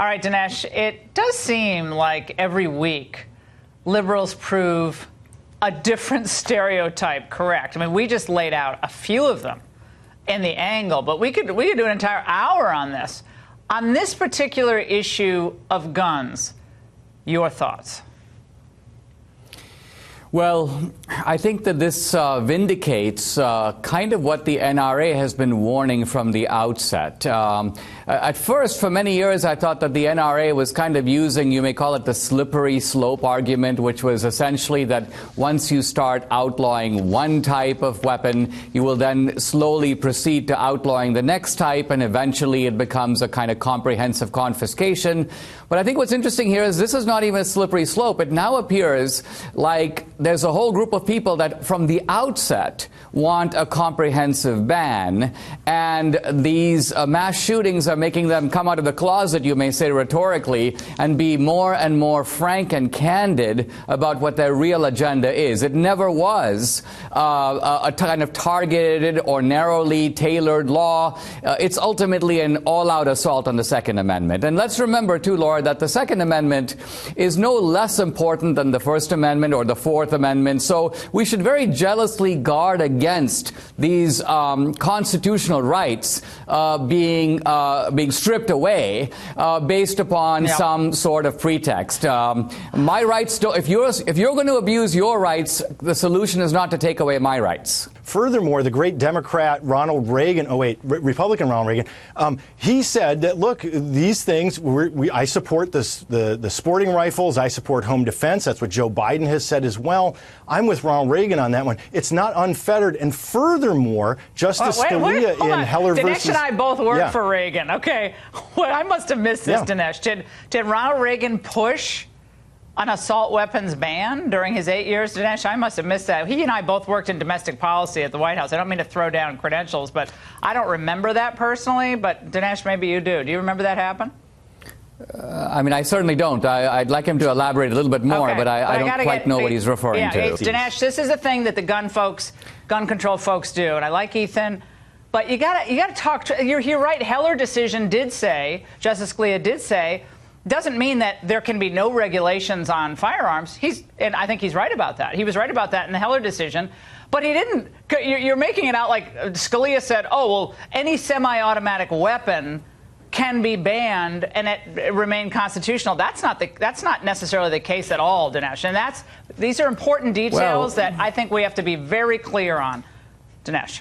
All right, Dinesh, it does seem like every week liberals prove a different stereotype correct. I mean, we just laid out a few of them in the angle, but we could do an entire hour on this. On this particular issue of guns, your thoughts? Well, I think that this vindicates kind of what the NRA has been warning from the outset. At first, for many years, I thought that the NRA was kind of using, you may call it the slippery slope argument, which was essentially that once you start outlawing one type of weapon, you will then slowly proceed to outlawing the next type, and eventually it becomes a kind of comprehensive confiscation. But I think what's interesting here is this is not even a slippery slope. It now appears like there's a whole group of people that from the outset want a comprehensive ban, and these mass shootings are making them come out of the closet, you may say rhetorically, and be more and more frank and candid about what their real agenda is. It never was a kind of targeted or narrowly tailored law. It's ultimately an all-out assault on the Second Amendment. And let's remember, too, Laura, that the Second Amendment is no less important than the First Amendment or the Fourth Amendment. So we should very jealously guard against these constitutional rights being stripped away based upon some sort of pretext. My rights, if you're going to abuse your rights, the solution is not to take away my rights. Furthermore, the great Democrat Ronald Reagan, Republican Ronald Reagan, he said that, look, these things, I support the sporting rifles, I support home defense. That's what Joe Biden has said as well. I'm with Ronald Reagan on that one. It's not unfettered. And furthermore, Justice Scalia in Heller versus... Dinesh and I both worked for Reagan. Okay. Well, I must have missed this, Dinesh. Did Ronald Reagan push an assault weapons ban during his 8 years, Dinesh? I must have missed that. He and I both worked in domestic policy at the White House. I don't mean to throw down credentials, but I don't remember that personally. But Dinesh, maybe you do. Do you remember that happen? I mean, I certainly don't. I'd like him to elaborate a little bit more, but I don't quite know what he's referring to. Dinesh, this is a thing that the gun control folks do, and I like Ethan. But you got to talk. You're right. Heller decision did say, Justice Scalia did say, doesn't mean that there can be no regulations on firearms. And I think he's right about that. He was right about that in the Heller decision. But he didn't. You're making it out like Scalia said, oh, well, any semi-automatic weapon can be banned and it remain constitutional. That's not necessarily the case at all, Dinesh. And these are important details that I think we have to be very clear on, Dinesh.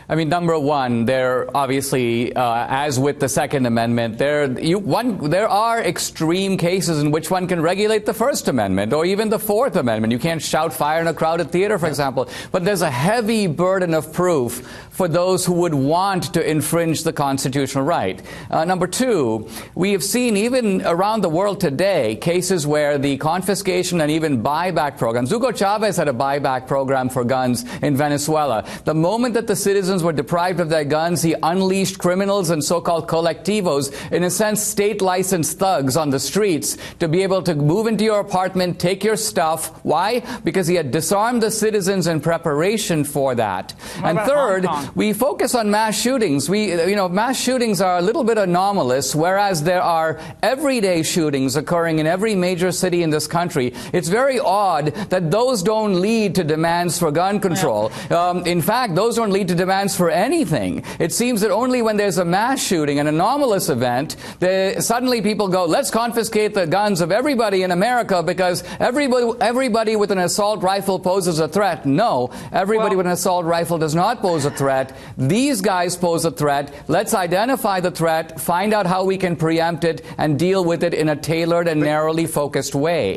I mean, number one, there obviously, as with the Second Amendment, there are extreme cases in which one can regulate the First Amendment or even the Fourth Amendment. You can't shout fire in a crowded theater, for example. But there's a heavy burden of proof for those who would want to infringe the constitutional right. Number two, we have seen even around the world today cases where the confiscation and even buyback programs. Hugo Chavez had a buyback program for guns in Venezuela. The moment that the citizens were deprived of their guns, he unleashed criminals and so-called colectivos, in a sense state-licensed thugs on the streets, to be able to move into your apartment, take your stuff. Why? Because he had disarmed the citizens in preparation for that. And third, we focus on mass shootings. Mass shootings are a little bit anomalous, whereas there are everyday shootings occurring in every major city in this country. It's very odd that those don't lead to demands for gun control. In fact, those don't lead to demands for anything. It seems that only when there's a mass shooting, an anomalous event, suddenly people go, let's confiscate the guns of everybody in America because everybody with an assault rifle poses a threat. No, everybody with an assault rifle does not pose a threat. These guys pose a threat. Let's identify the threat, find out how we can preempt it, and deal with it in a tailored and narrowly focused way.